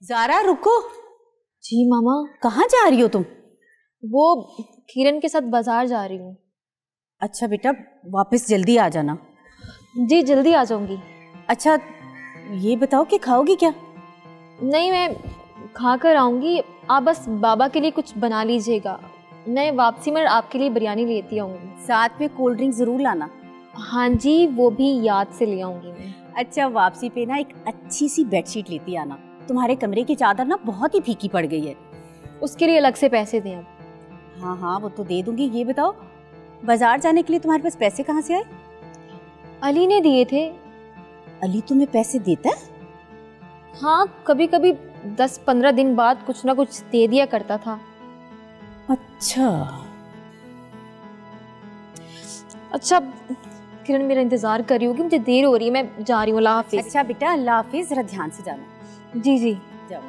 ज़ारा रुको। जी मामा। कहाँ जा रही हो तुम? वो किरण के साथ बाजार जा रही हूँ। अच्छा बेटा, वापस जल्दी आ जाना। जी जल्दी आ जाऊंगी। अच्छा ये बताओ कि खाओगी क्या? नहीं, मैं खा कर आऊँगी। आप बस बाबा के लिए कुछ बना लीजिएगा। मैं वापसी में आपके लिए बिरयानी लेती आऊँगी। साथ में कोल्ड ड्रिंक ज़रूर लाना। हाँ जी, वो भी याद से ले आऊँगी मैं। अच्छा वापसी पे ना एक अच्छी सी बेडशीट लेती आना। तुम्हारे कमरे की चादर ना बहुत ही फीकी पड़ गई है। उसके लिए अलग से पैसे दें अब? हाँ हाँ वो तो दे दूंगी। ये बताओ, बाजार जाने के लिए तुम्हारे पास पैसे कहाँ से आए? अली ने दिए थे। अली तुम्हें पैसे देता है? हाँ, कभी कभी 10-15 दिन बाद कुछ ना कुछ दे दिया करता था। अच्छा किरण मेरा इंतजार कर रही होगी, मुझे देर हो रही है, मैं जा रही हूँ। अल्लाह हाफिज। अच्छा बेटा, अल्लाह हाफिज। जरा ध्यान से जाना। जी जी। जाओ।